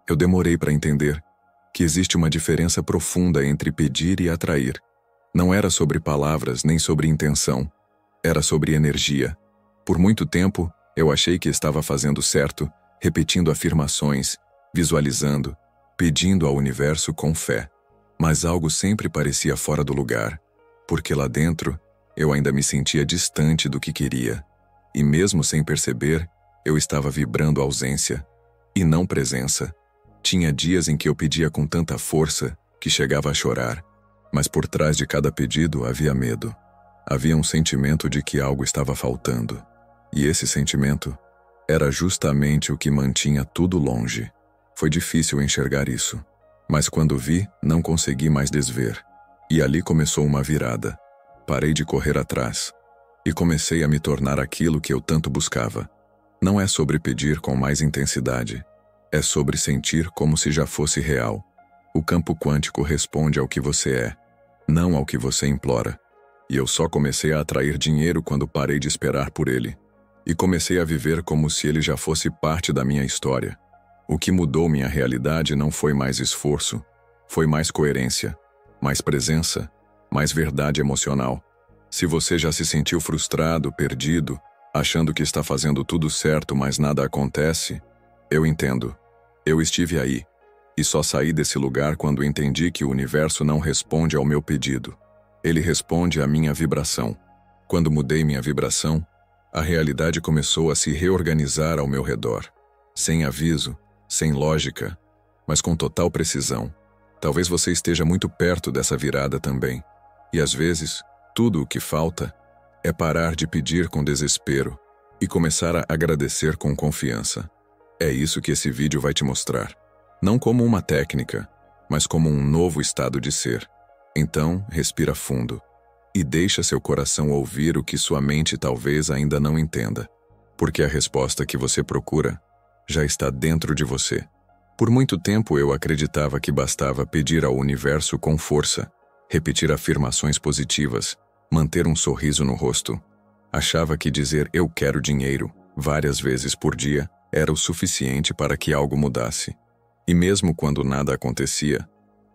Eu demorei para entender que existe uma diferença profunda entre pedir e atrair. Não era sobre palavras nem sobre intenção, era sobre energia. Por muito tempo, eu achei que estava fazendo certo, repetindo afirmações, visualizando, pedindo ao universo com fé. Mas algo sempre parecia fora do lugar, porque lá dentro eu ainda me sentia distante do que queria. E mesmo sem perceber, eu estava vibrando ausência, e não presença. Tinha dias em que eu pedia com tanta força que chegava a chorar, mas por trás de cada pedido havia medo. Havia um sentimento de que algo estava faltando, e esse sentimento era justamente o que mantinha tudo longe. Foi difícil enxergar isso, mas quando vi, não consegui mais desver. E ali começou uma virada. Parei de correr atrás e comecei a me tornar aquilo que eu tanto buscava. Não é sobre pedir com mais intensidade, é sobre sentir como se já fosse real. O campo quântico responde ao que você é, não ao que você implora. E eu só comecei a atrair dinheiro quando parei de esperar por ele. E comecei a viver como se ele já fosse parte da minha história. O que mudou minha realidade não foi mais esforço, foi mais coerência, mais presença, mais verdade emocional. Se você já se sentiu frustrado, perdido, achando que está fazendo tudo certo, mas nada acontece, eu entendo. Eu estive aí, e só saí desse lugar quando entendi que o universo não responde ao meu pedido. Ele responde à minha vibração. Quando mudei minha vibração, a realidade começou a se reorganizar ao meu redor. Sem aviso, sem lógica, mas com total precisão. Talvez você esteja muito perto dessa virada também. E às vezes, tudo o que falta é parar de pedir com desespero e começar a agradecer com confiança. É isso que esse vídeo vai te mostrar. Não como uma técnica, mas como um novo estado de ser. Então, respira fundo e deixa seu coração ouvir o que sua mente talvez ainda não entenda. Porque a resposta que você procura já está dentro de você. Por muito tempo eu acreditava que bastava pedir ao universo com força, repetir afirmações positivas, manter um sorriso no rosto. Achava que dizer "eu quero dinheiro" várias vezes por dia era o suficiente para que algo mudasse. E mesmo quando nada acontecia,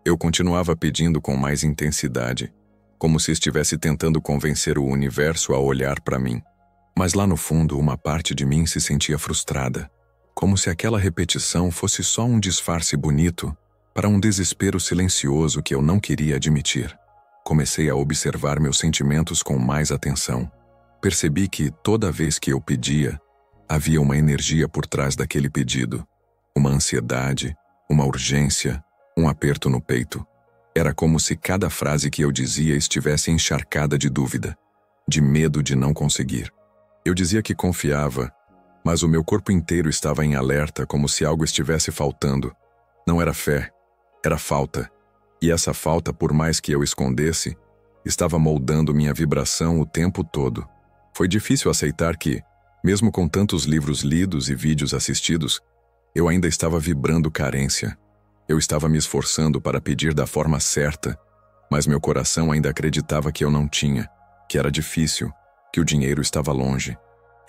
eu continuava pedindo com mais intensidade, como se estivesse tentando convencer o universo a olhar para mim. Mas lá no fundo, uma parte de mim se sentia frustrada, como se aquela repetição fosse só um disfarce bonito para um desespero silencioso que eu não queria admitir. Comecei a observar meus sentimentos com mais atenção. Percebi que, toda vez que eu pedia, havia uma energia por trás daquele pedido. Uma ansiedade, uma urgência, um aperto no peito. Era como se cada frase que eu dizia estivesse encharcada de dúvida, de medo de não conseguir. Eu dizia que confiava, mas o meu corpo inteiro estava em alerta, como se algo estivesse faltando. Não era fé, era falta. E essa falta, por mais que eu escondesse, estava moldando minha vibração o tempo todo. Foi difícil aceitar que, mesmo com tantos livros lidos e vídeos assistidos, eu ainda estava vibrando carência. Eu estava me esforçando para pedir da forma certa, mas meu coração ainda acreditava que eu não tinha, que era difícil, que o dinheiro estava longe.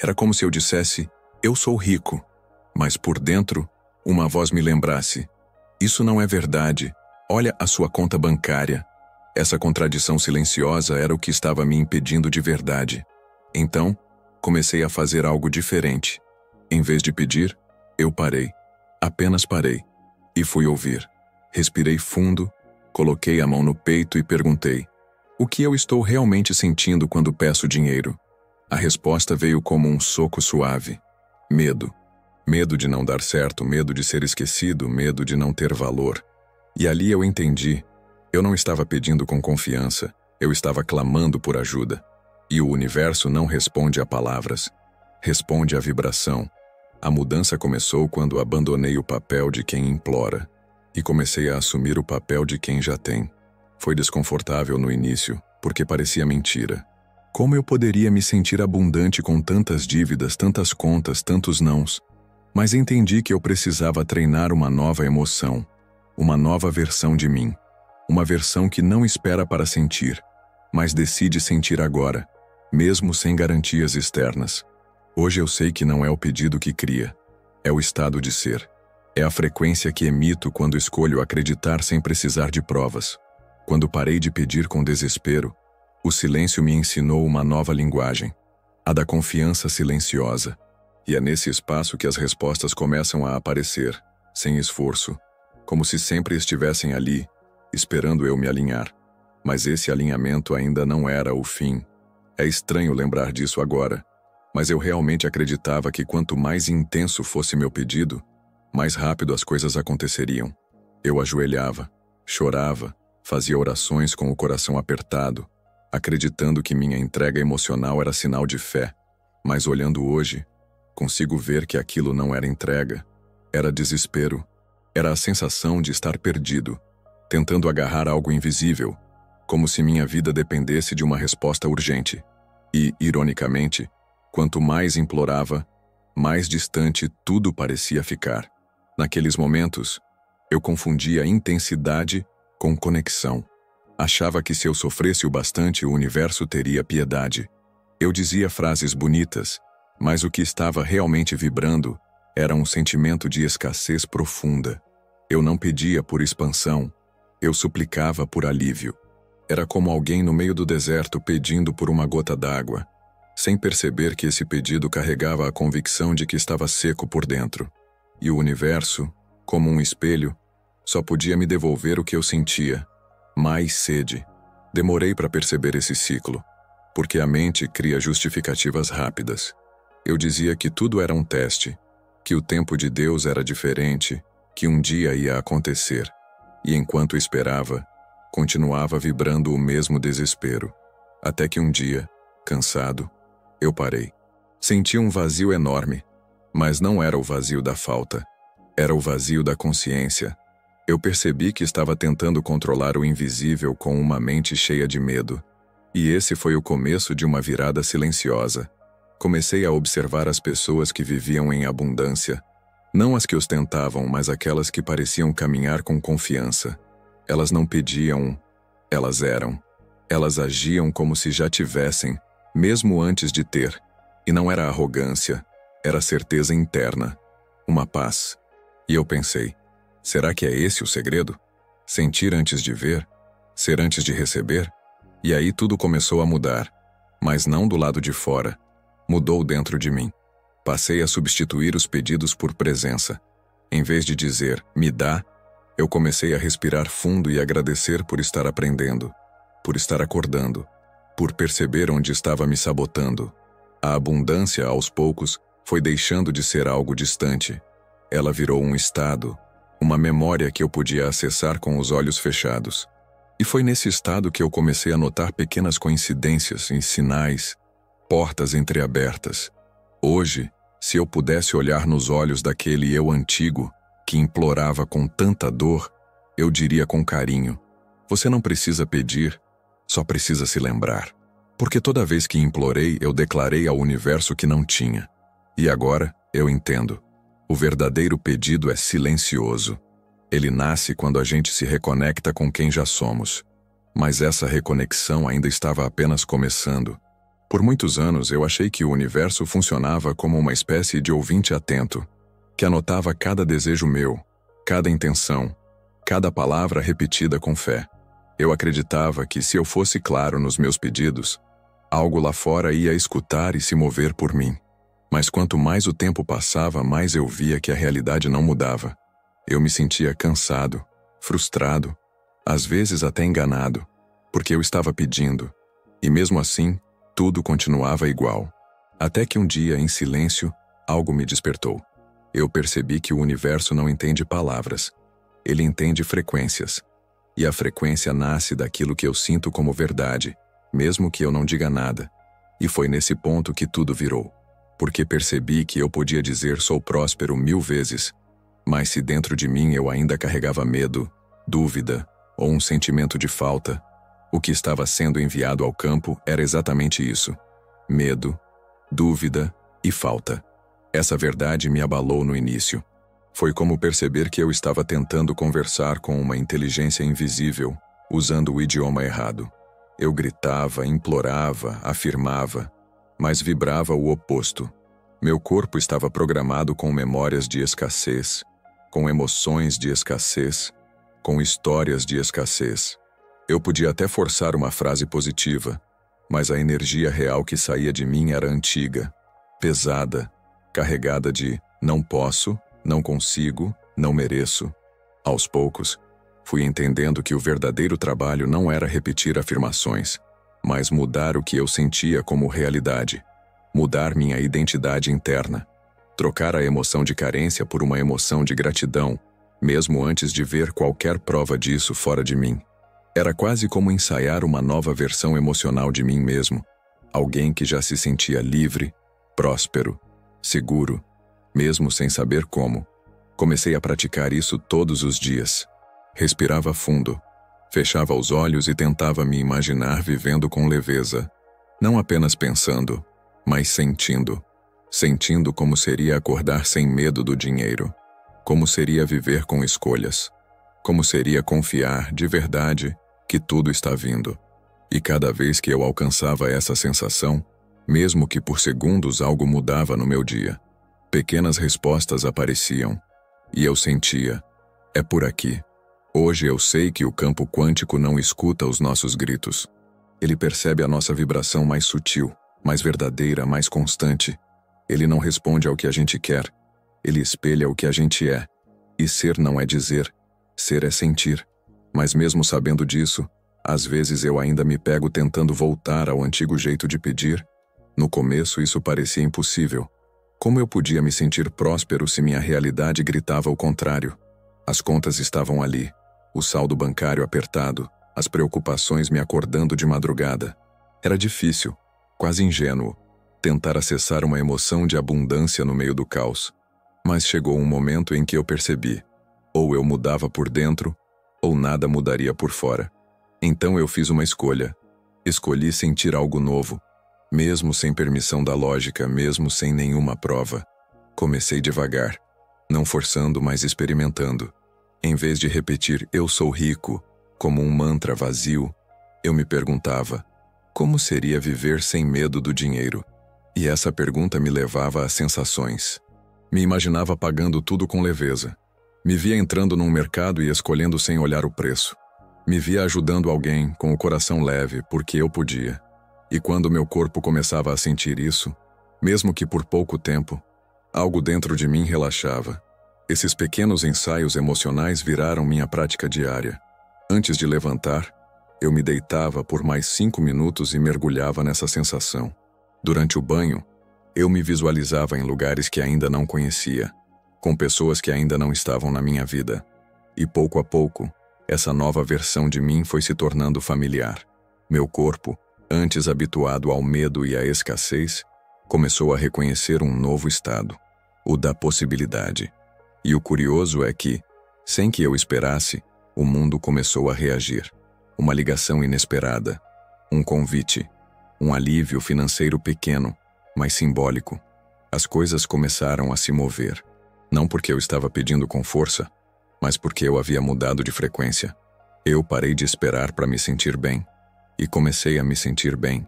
Era como se eu dissesse, eu sou rico, mas por dentro, uma voz me lembrasse, isso não é verdade, olha a sua conta bancária. Essa contradição silenciosa era o que estava me impedindo de verdade. Então, comecei a fazer algo diferente. Em vez de pedir, eu parei. Apenas parei. E fui ouvir. Respirei fundo, coloquei a mão no peito e perguntei, o que eu estou realmente sentindo quando peço dinheiro? A resposta veio como um soco suave. Medo. Medo de não dar certo, medo de ser esquecido, medo de não ter valor. E ali eu entendi. Eu não estava pedindo com confiança, eu estava clamando por ajuda. E o universo não responde a palavras, responde à vibração. A mudança começou quando abandonei o papel de quem implora e comecei a assumir o papel de quem já tem. Foi desconfortável no início, porque parecia mentira. Como eu poderia me sentir abundante com tantas dívidas, tantas contas, tantos nãos? Mas entendi que eu precisava treinar uma nova emoção, uma nova versão de mim. Uma versão que não espera para sentir, mas decide sentir agora, mesmo sem garantias externas. Hoje eu sei que não é o pedido que cria, é o estado de ser. É a frequência que emito quando escolho acreditar sem precisar de provas. Quando parei de pedir com desespero, o silêncio me ensinou uma nova linguagem, a da confiança silenciosa. E é nesse espaço que as respostas começam a aparecer, sem esforço, como se sempre estivessem ali, esperando eu me alinhar. Mas esse alinhamento ainda não era o fim. É estranho lembrar disso agora, mas eu realmente acreditava que quanto mais intenso fosse meu pedido, mais rápido as coisas aconteceriam. Eu ajoelhava, chorava, fazia orações com o coração apertado, acreditando que minha entrega emocional era sinal de fé. Mas olhando hoje, consigo ver que aquilo não era entrega, era desespero, era a sensação de estar perdido, tentando agarrar algo invisível, como se minha vida dependesse de uma resposta urgente. E, ironicamente, quanto mais implorava, mais distante tudo parecia ficar. Naqueles momentos, eu confundia intensidade com conexão. Achava que se eu sofresse o bastante, o universo teria piedade. Eu dizia frases bonitas, mas o que estava realmente vibrando era um sentimento de escassez profunda. Eu não pedia por expansão, eu suplicava por alívio. Era como alguém no meio do deserto pedindo por uma gota d'água, sem perceber que esse pedido carregava a convicção de que estava seco por dentro. E o universo, como um espelho, só podia me devolver o que eu sentia, mais sede. Demorei para perceber esse ciclo, porque a mente cria justificativas rápidas. Eu dizia que tudo era um teste, que o tempo de Deus era diferente, que um dia ia acontecer. E enquanto esperava, continuava vibrando o mesmo desespero. Até que um dia, cansado, eu parei. Senti um vazio enorme, mas não era o vazio da falta, era o vazio da consciência. Eu percebi que estava tentando controlar o invisível com uma mente cheia de medo. E esse foi o começo de uma virada silenciosa. Comecei a observar as pessoas que viviam em abundância. Não as que ostentavam, mas aquelas que pareciam caminhar com confiança. Elas não pediam, elas eram. Elas agiam como se já tivessem, mesmo antes de ter. E não era arrogância, era certeza interna, uma paz. E eu pensei, será que é esse o segredo? Sentir antes de ver? Ser antes de receber? E aí tudo começou a mudar, mas não do lado de fora. Mudou dentro de mim. Passei a substituir os pedidos por presença. Em vez de dizer, me dá, eu comecei a respirar fundo e agradecer por estar aprendendo, por estar acordando, por perceber onde estava me sabotando. A abundância, aos poucos, foi deixando de ser algo distante. Ela virou um estado, uma memória que eu podia acessar com os olhos fechados. E foi nesse estado que eu comecei a notar pequenas coincidências em sinais, portas entreabertas. Hoje, se eu pudesse olhar nos olhos daquele eu antigo, que implorava com tanta dor, eu diria com carinho, você não precisa pedir, só precisa se lembrar. Porque toda vez que implorei, eu declarei ao universo que não tinha. E agora, eu entendo. O verdadeiro pedido é silencioso. Ele nasce quando a gente se reconecta com quem já somos. Mas essa reconexão ainda estava apenas começando. Por muitos anos eu achei que o universo funcionava como uma espécie de ouvinte atento, que anotava cada desejo meu, cada intenção, cada palavra repetida com fé. Eu acreditava que se eu fosse claro nos meus pedidos, algo lá fora ia escutar e se mover por mim. Mas quanto mais o tempo passava, mais eu via que a realidade não mudava. Eu me sentia cansado, frustrado, às vezes até enganado, porque eu estava pedindo, e mesmo assim, tudo continuava igual. Até que um dia, em silêncio, algo me despertou. Eu percebi que o universo não entende palavras, ele entende frequências. E a frequência nasce daquilo que eu sinto como verdade, mesmo que eu não diga nada. E foi nesse ponto que tudo virou. Porque percebi que eu podia dizer sou próspero 1000 vezes, mas se dentro de mim eu ainda carregava medo, dúvida ou um sentimento de falta, o que estava sendo enviado ao campo era exatamente isso: medo, dúvida e falta. Essa verdade me abalou no início. Foi como perceber que eu estava tentando conversar com uma inteligência invisível, usando o idioma errado. Eu gritava, implorava, afirmava, mas vibrava o oposto. Meu corpo estava programado com memórias de escassez, com emoções de escassez, com histórias de escassez. Eu podia até forçar uma frase positiva, mas a energia real que saía de mim era antiga, pesada, carregada de não posso, não consigo, não mereço. Aos poucos, fui entendendo que o verdadeiro trabalho não era repetir afirmações, mas mudar o que eu sentia como realidade, mudar minha identidade interna, trocar a emoção de carência por uma emoção de gratidão, mesmo antes de ver qualquer prova disso fora de mim. Era quase como ensaiar uma nova versão emocional de mim mesmo, alguém que já se sentia livre, próspero, seguro, mesmo sem saber como. Comecei a praticar isso todos os dias. Respirava fundo, fechava os olhos e tentava me imaginar vivendo com leveza, não apenas pensando, mas sentindo. Sentindo como seria acordar sem medo do dinheiro, como seria viver com escolhas, como seria confiar de verdade que tudo está vindo. E cada vez que eu alcançava essa sensação, mesmo que por segundos algo mudava no meu dia, pequenas respostas apareciam, e eu sentia, é por aqui. Hoje eu sei que o campo quântico não escuta os nossos gritos. Ele percebe a nossa vibração mais sutil, mais verdadeira, mais constante. Ele não responde ao que a gente quer, ele espelha o que a gente é. E ser não é dizer, ser é sentir. Mas mesmo sabendo disso, às vezes eu ainda me pego tentando voltar ao antigo jeito de pedir. No começo isso parecia impossível. Como eu podia me sentir próspero se minha realidade gritava o contrário? As contas estavam ali, o saldo bancário apertado, as preocupações me acordando de madrugada. Era difícil, quase ingênuo, tentar acessar uma emoção de abundância no meio do caos. Mas chegou um momento em que eu percebi, ou eu mudava por dentro, ou nada mudaria por fora. Então eu fiz uma escolha. Escolhi sentir algo novo, mesmo sem permissão da lógica, mesmo sem nenhuma prova. Comecei devagar, não forçando, mas experimentando. Em vez de repetir "eu sou rico" como um mantra vazio, eu me perguntava, como seria viver sem medo do dinheiro? E essa pergunta me levava a sensações. Me imaginava pagando tudo com leveza. Me via entrando num mercado e escolhendo sem olhar o preço. Me via ajudando alguém com o coração leve porque eu podia. E quando meu corpo começava a sentir isso, mesmo que por pouco tempo, algo dentro de mim relaxava. Esses pequenos ensaios emocionais viraram minha prática diária. Antes de levantar, eu me deitava por mais 5 minutos e mergulhava nessa sensação. Durante o banho, eu me visualizava em lugares que ainda não conhecia, com pessoas que ainda não estavam na minha vida. E pouco a pouco, essa nova versão de mim foi se tornando familiar. Meu corpo, antes habituado ao medo e à escassez, começou a reconhecer um novo estado, o da possibilidade. E o curioso é que, sem que eu esperasse, o mundo começou a reagir. Uma ligação inesperada, um convite, um alívio financeiro pequeno, mas simbólico. As coisas começaram a se mover. Não porque eu estava pedindo com força, mas porque eu havia mudado de frequência. Eu parei de esperar para me sentir bem, e comecei a me sentir bem,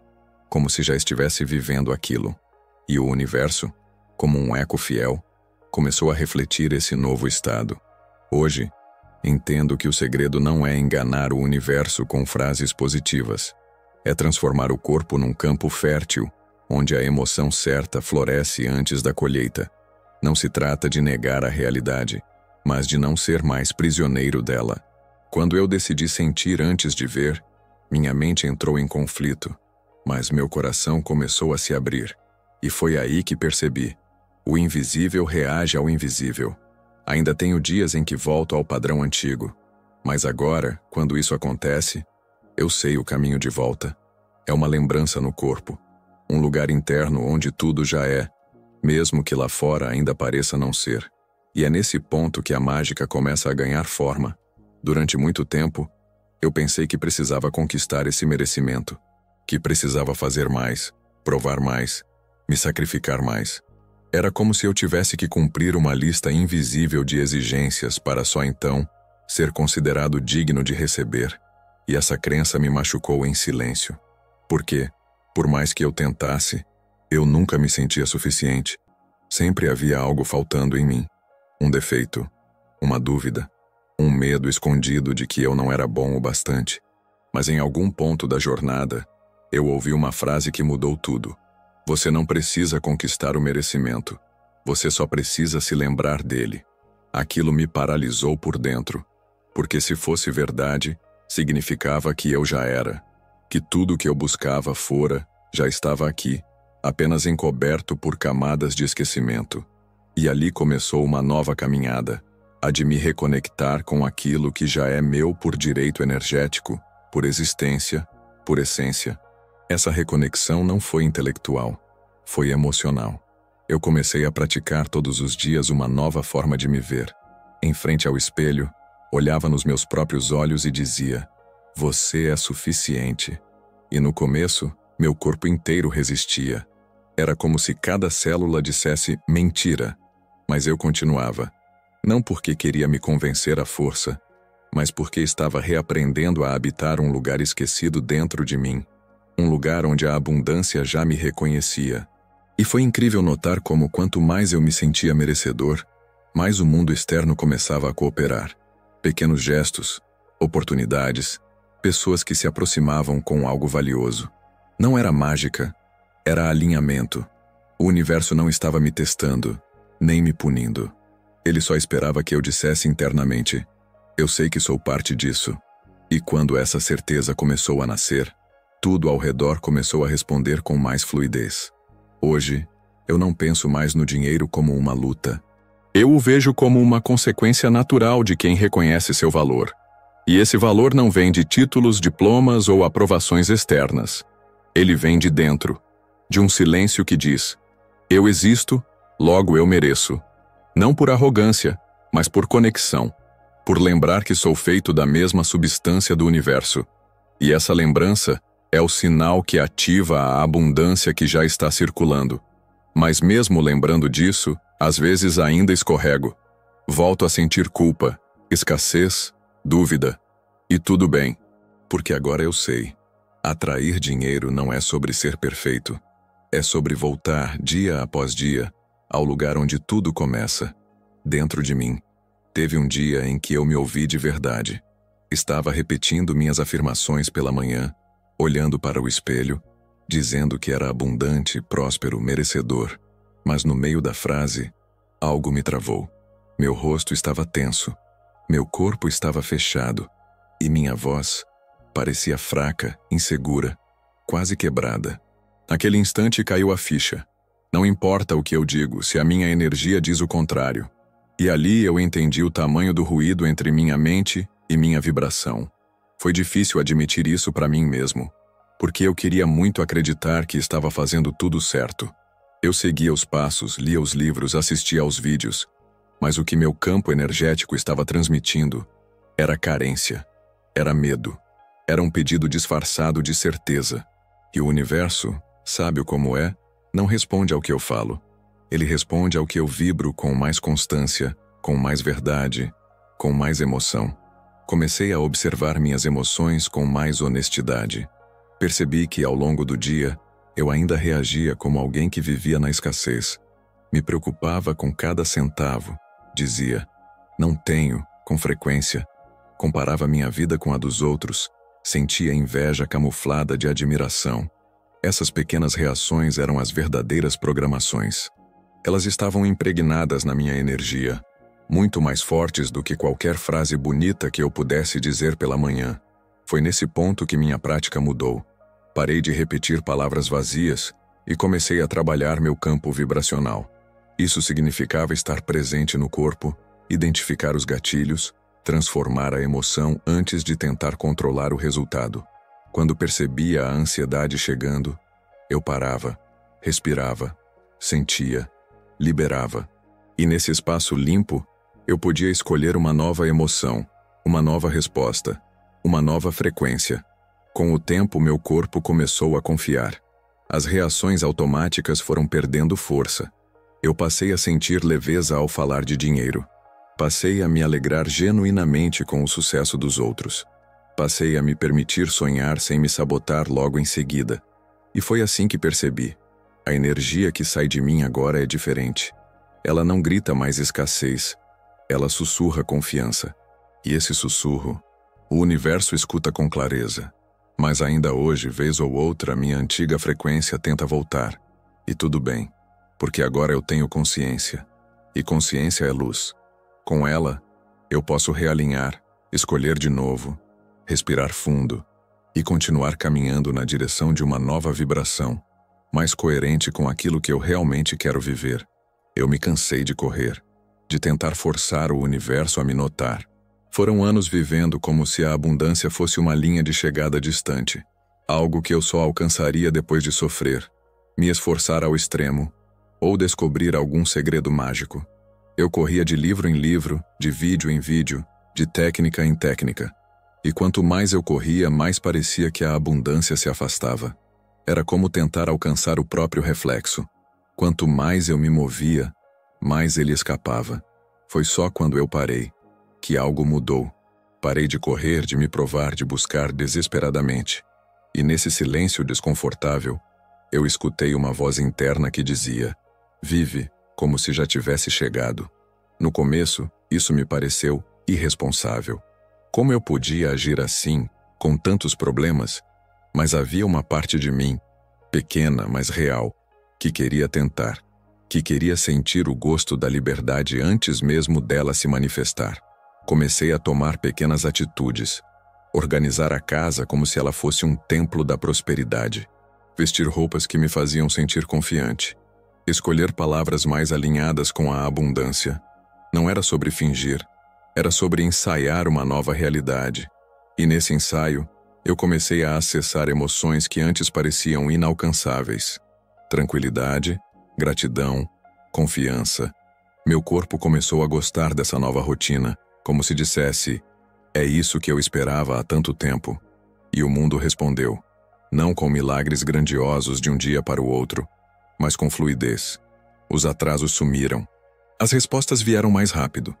como se já estivesse vivendo aquilo. E o universo, como um eco fiel, começou a refletir esse novo estado. Hoje, entendo que o segredo não é enganar o universo com frases positivas. É transformar o corpo num campo fértil, onde a emoção certa floresce antes da colheita. Não se trata de negar a realidade, mas de não ser mais prisioneiro dela. Quando eu decidi sentir antes de ver, minha mente entrou em conflito, mas meu coração começou a se abrir. E foi aí que percebi: o invisível reage ao invisível. Ainda tenho dias em que volto ao padrão antigo, mas agora, quando isso acontece, eu sei o caminho de volta. É uma lembrança no corpo, um lugar interno onde tudo já é, mesmo que lá fora ainda pareça não ser. E é nesse ponto que a mágica começa a ganhar forma. Durante muito tempo, eu pensei que precisava conquistar esse merecimento, que precisava fazer mais, provar mais, me sacrificar mais. Era como se eu tivesse que cumprir uma lista invisível de exigências para só então ser considerado digno de receber. E essa crença me machucou em silêncio. Porque, por mais que eu tentasse, eu nunca me sentia suficiente. Sempre havia algo faltando em mim. Um defeito, uma dúvida, um medo escondido de que eu não era bom o bastante. Mas em algum ponto da jornada, eu ouvi uma frase que mudou tudo. Você não precisa conquistar o merecimento. Você só precisa se lembrar dele. Aquilo me paralisou por dentro, porque se fosse verdade, significava que eu já era, que tudo que eu buscava fora já estava aqui, apenas encoberto por camadas de esquecimento. E ali começou uma nova caminhada, a de me reconectar com aquilo que já é meu por direito energético, por existência, por essência. Essa reconexão não foi intelectual, foi emocional. Eu comecei a praticar todos os dias uma nova forma de me ver. Em frente ao espelho, olhava nos meus próprios olhos e dizia: "Você é suficiente." E no começo, meu corpo inteiro resistia. Era como se cada célula dissesse mentira. Mas eu continuava. Não porque queria me convencer à força, mas porque estava reaprendendo a habitar um lugar esquecido dentro de mim. Um lugar onde a abundância já me reconhecia. E foi incrível notar como quanto mais eu me sentia merecedor, mais o mundo externo começava a cooperar. Pequenos gestos, oportunidades, pessoas que se aproximavam com algo valioso. Não era mágica, era alinhamento. O universo não estava me testando, nem me punindo. Ele só esperava que eu dissesse internamente: "Eu sei que sou parte disso." E quando essa certeza começou a nascer, tudo ao redor começou a responder com mais fluidez. Hoje, eu não penso mais no dinheiro como uma luta. Eu o vejo como uma consequência natural de quem reconhece seu valor. E esse valor não vem de títulos, diplomas ou aprovações externas. Ele vem de dentro, de um silêncio que diz: "Eu existo, logo eu mereço." Não por arrogância, mas por conexão. Por lembrar que sou feito da mesma substância do universo. E essa lembrança é o sinal que ativa a abundância que já está circulando. Mas mesmo lembrando disso, às vezes ainda escorrego. Volto a sentir culpa, escassez, dúvida. E tudo bem, porque agora eu sei. Atrair dinheiro não é sobre ser perfeito. É sobre voltar, dia após dia, ao lugar onde tudo começa. Dentro de mim. Teve um dia em que eu me ouvi de verdade. Estava repetindo minhas afirmações pela manhã, olhando para o espelho, dizendo que era abundante, próspero, merecedor. Mas no meio da frase, algo me travou. Meu rosto estava tenso, meu corpo estava fechado, e minha voz parecia fraca, insegura, quase quebrada. Naquele instante caiu a ficha. Não importa o que eu digo, se a minha energia diz o contrário. E ali eu entendi o tamanho do ruído entre minha mente e minha vibração. Foi difícil admitir isso para mim mesmo, porque eu queria muito acreditar que estava fazendo tudo certo. Eu seguia os passos, lia os livros, assistia aos vídeos, mas o que meu campo energético estava transmitindo era carência, era medo, era um pedido disfarçado de certeza. E o universo, sábio como é, não responde ao que eu falo. Ele responde ao que eu vibro com mais constância, com mais verdade, com mais emoção. Comecei a observar minhas emoções com mais honestidade. Percebi que, ao longo do dia, eu ainda reagia como alguém que vivia na escassez. Me preocupava com cada centavo. Dizia: "Não tenho", com frequência. Comparava minha vida com a dos outros. Sentia inveja camuflada de admiração. Essas pequenas reações eram as verdadeiras programações. Elas estavam impregnadas na minha energia, muito mais fortes do que qualquer frase bonita que eu pudesse dizer pela manhã. Foi nesse ponto que minha prática mudou. Parei de repetir palavras vazias e comecei a trabalhar meu campo vibracional. Isso significava estar presente no corpo, identificar os gatilhos, transformar a emoção antes de tentar controlar o resultado. Quando percebia a ansiedade chegando, eu parava, respirava, sentia, liberava. E nesse espaço limpo, eu podia escolher uma nova emoção, uma nova resposta, uma nova frequência. Com o tempo, meu corpo começou a confiar. As reações automáticas foram perdendo força. Eu passei a sentir leveza ao falar de dinheiro. Passei a me alegrar genuinamente com o sucesso dos outros. Passei a me permitir sonhar sem me sabotar logo em seguida. E foi assim que percebi. A energia que sai de mim agora é diferente. Ela não grita mais escassez. Ela sussurra confiança. E esse sussurro, o universo escuta com clareza. Mas ainda hoje, vez ou outra, minha antiga frequência tenta voltar. E tudo bem, porque agora eu tenho consciência. E consciência é luz. Com ela, eu posso realinhar, escolher de novo, respirar fundo e continuar caminhando na direção de uma nova vibração, mais coerente com aquilo que eu realmente quero viver. Eu me cansei de correr, de tentar forçar o universo a me notar. Foram anos vivendo como se a abundância fosse uma linha de chegada distante, algo que eu só alcançaria depois de sofrer, me esforçar ao extremo, ou descobrir algum segredo mágico. Eu corria de livro em livro, de vídeo em vídeo, de técnica em técnica. E quanto mais eu corria, mais parecia que a abundância se afastava. Era como tentar alcançar o próprio reflexo. Quanto mais eu me movia, mais ele escapava. Foi só quando eu parei que algo mudou. Parei de correr, de me provar, de buscar desesperadamente. E nesse silêncio desconfortável, eu escutei uma voz interna que dizia: vive como se já tivesse chegado. No começo, isso me pareceu irresponsável. Como eu podia agir assim, com tantos problemas? Mas havia uma parte de mim, pequena, mas real, que queria tentar, que queria sentir o gosto da liberdade antes mesmo dela se manifestar. Comecei a tomar pequenas atitudes, organizar a casa como se ela fosse um templo da prosperidade, vestir roupas que me faziam sentir confiante, escolher palavras mais alinhadas com a abundância. Não era sobre fingir, era sobre ensaiar uma nova realidade. E nesse ensaio, eu comecei a acessar emoções que antes pareciam inalcançáveis. Tranquilidade, gratidão, confiança. Meu corpo começou a gostar dessa nova rotina, como se dissesse: é isso que eu esperava há tanto tempo. E o mundo respondeu, não com milagres grandiosos de um dia para o outro, mas com fluidez. Os atrasos sumiram. As respostas vieram mais rápido.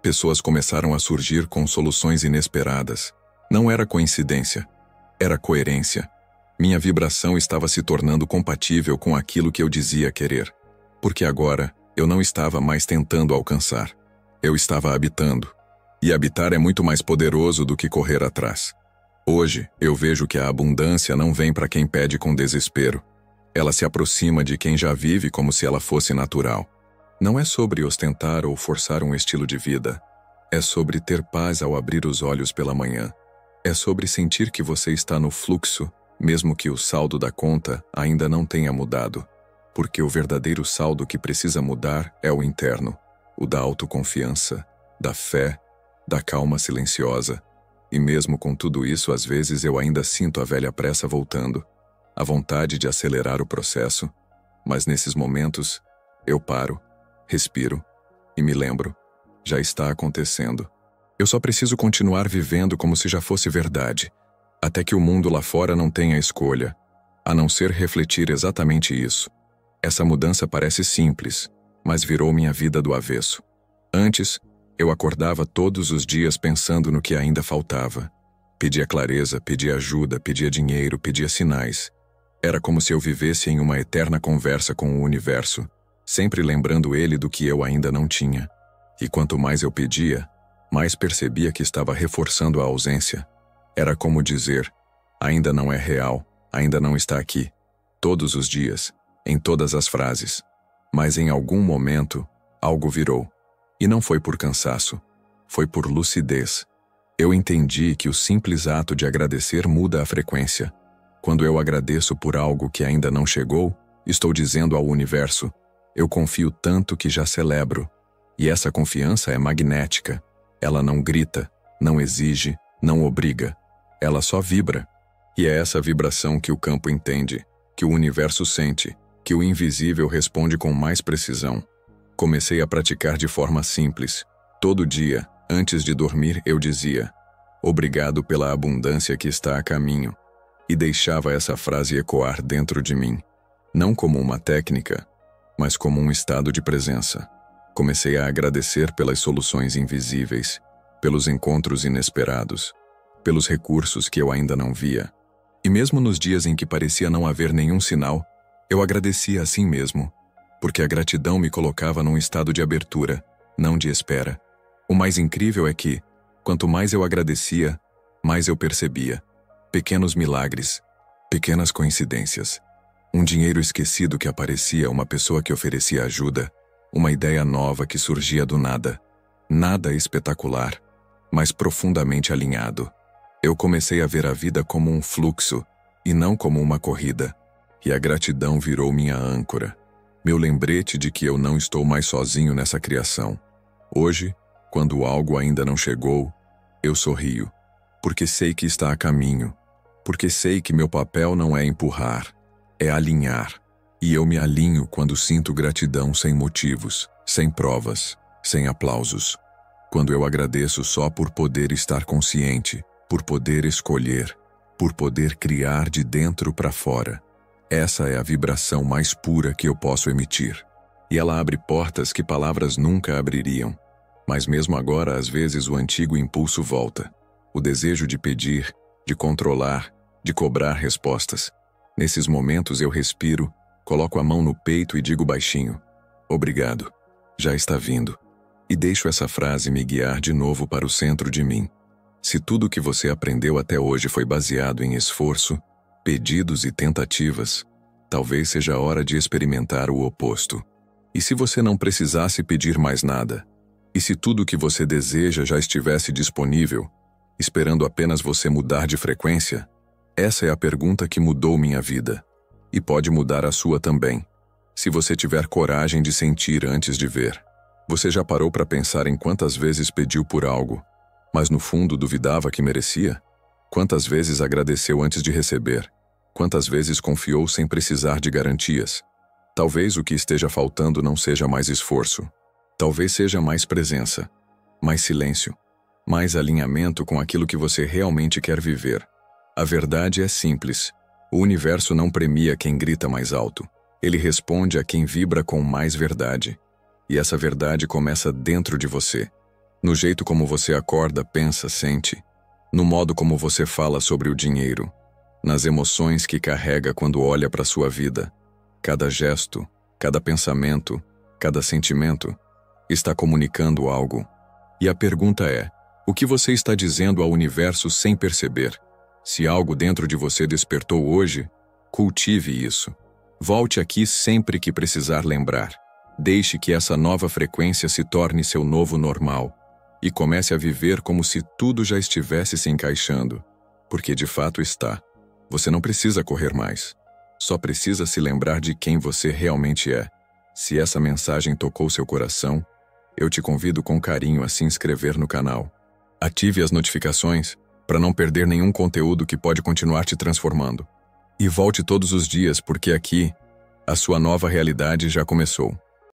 Pessoas começaram a surgir com soluções inesperadas. Não era coincidência, era coerência. Minha vibração estava se tornando compatível com aquilo que eu dizia querer. Porque agora, eu não estava mais tentando alcançar. Eu estava habitando. E habitar é muito mais poderoso do que correr atrás. Hoje, eu vejo que a abundância não vem para quem pede com desespero. Ela se aproxima de quem já vive como se ela fosse natural. Não é sobre ostentar ou forçar um estilo de vida. É sobre ter paz ao abrir os olhos pela manhã. É sobre sentir que você está no fluxo, mesmo que o saldo da conta ainda não tenha mudado. Porque o verdadeiro saldo que precisa mudar é o interno, o da autoconfiança, da fé, da calma silenciosa. E mesmo com tudo isso, às vezes eu ainda sinto a velha pressa voltando, a vontade de acelerar o processo. Mas nesses momentos, eu paro, respiro e me lembro, já está acontecendo. Eu só preciso continuar vivendo como se já fosse verdade, até que o mundo lá fora não tenha escolha, a não ser refletir exatamente isso. Essa mudança parece simples, mas virou minha vida do avesso. Antes, eu acordava todos os dias pensando no que ainda faltava. Pedia clareza, pedia ajuda, pedia dinheiro, pedia sinais. Era como se eu vivesse em uma eterna conversa com o universo, sempre lembrando ele do que eu ainda não tinha. E quanto mais eu pedia, mais percebia que estava reforçando a ausência. Era como dizer, ainda não é real, ainda não está aqui. Todos os dias, em todas as frases. Mas em algum momento, algo virou. E não foi por cansaço, foi por lucidez. Eu entendi que o simples ato de agradecer muda a frequência. Quando eu agradeço por algo que ainda não chegou, estou dizendo ao universo, eu confio tanto que já celebro. E essa confiança é magnética. Ela não grita, não exige, não obriga. Ela só vibra. E é essa vibração que o campo entende, que o universo sente, que o invisível responde com mais precisão. Comecei a praticar de forma simples. Todo dia, antes de dormir, eu dizia, obrigado pela abundância que está a caminho. E deixava essa frase ecoar dentro de mim. Não como uma técnica, mas como um estado de presença. Comecei a agradecer pelas soluções invisíveis, pelos encontros inesperados, pelos recursos que eu ainda não via. E mesmo nos dias em que parecia não haver nenhum sinal, eu agradecia assim mesmo, porque a gratidão me colocava num estado de abertura, não de espera. O mais incrível é que, quanto mais eu agradecia, mais eu percebia. Pequenos milagres, pequenas coincidências. Um dinheiro esquecido que aparecia, uma pessoa que oferecia ajuda, uma ideia nova que surgia do nada. Nada espetacular, mas profundamente alinhado. Eu comecei a ver a vida como um fluxo e não como uma corrida. E a gratidão virou minha âncora. Meu lembrete de que eu não estou mais sozinho nessa criação. Hoje, quando algo ainda não chegou, eu sorrio. Porque sei que está a caminho. Porque sei que meu papel não é empurrar, é alinhar. E eu me alinho quando sinto gratidão sem motivos, sem provas, sem aplausos. Quando eu agradeço só por poder estar consciente, por poder escolher, por poder criar de dentro para fora. Essa é a vibração mais pura que eu posso emitir. E ela abre portas que palavras nunca abririam. Mas mesmo agora, às vezes, o antigo impulso volta. O desejo de pedir, de controlar, de cobrar respostas. Nesses momentos eu respiro, coloco a mão no peito e digo baixinho: obrigado, já está vindo. E deixo essa frase me guiar de novo para o centro de mim. Se tudo o que você aprendeu até hoje foi baseado em esforço, pedidos e tentativas, talvez seja a hora de experimentar o oposto. E se você não precisasse pedir mais nada? E se tudo o que você deseja já estivesse disponível, esperando apenas você mudar de frequência? Essa é a pergunta que mudou minha vida. E pode mudar a sua também, se você tiver coragem de sentir antes de ver. Você já parou para pensar em quantas vezes pediu por algo, mas no fundo duvidava que merecia? Quantas vezes agradeceu antes de receber? Quantas vezes confiou sem precisar de garantias? Talvez o que esteja faltando não seja mais esforço. Talvez seja mais presença, mais silêncio, mais alinhamento com aquilo que você realmente quer viver. A verdade é simples. O universo não premia quem grita mais alto. Ele responde a quem vibra com mais verdade. E essa verdade começa dentro de você. No jeito como você acorda, pensa, sente. No modo como você fala sobre o dinheiro. Nas emoções que carrega quando olha para sua vida. Cada gesto, cada pensamento, cada sentimento está comunicando algo. E a pergunta é: o que você está dizendo ao universo sem perceber? Se algo dentro de você despertou hoje, cultive isso. Volte aqui sempre que precisar lembrar. Deixe que essa nova frequência se torne seu novo normal. E comece a viver como se tudo já estivesse se encaixando. Porque de fato está. Você não precisa correr mais. Só precisa se lembrar de quem você realmente é. Se essa mensagem tocou seu coração, eu te convido com carinho a se inscrever no canal. Ative as notificações para não perder nenhum conteúdo que pode continuar te transformando. E volte todos os dias, porque aqui, a sua nova realidade já começou.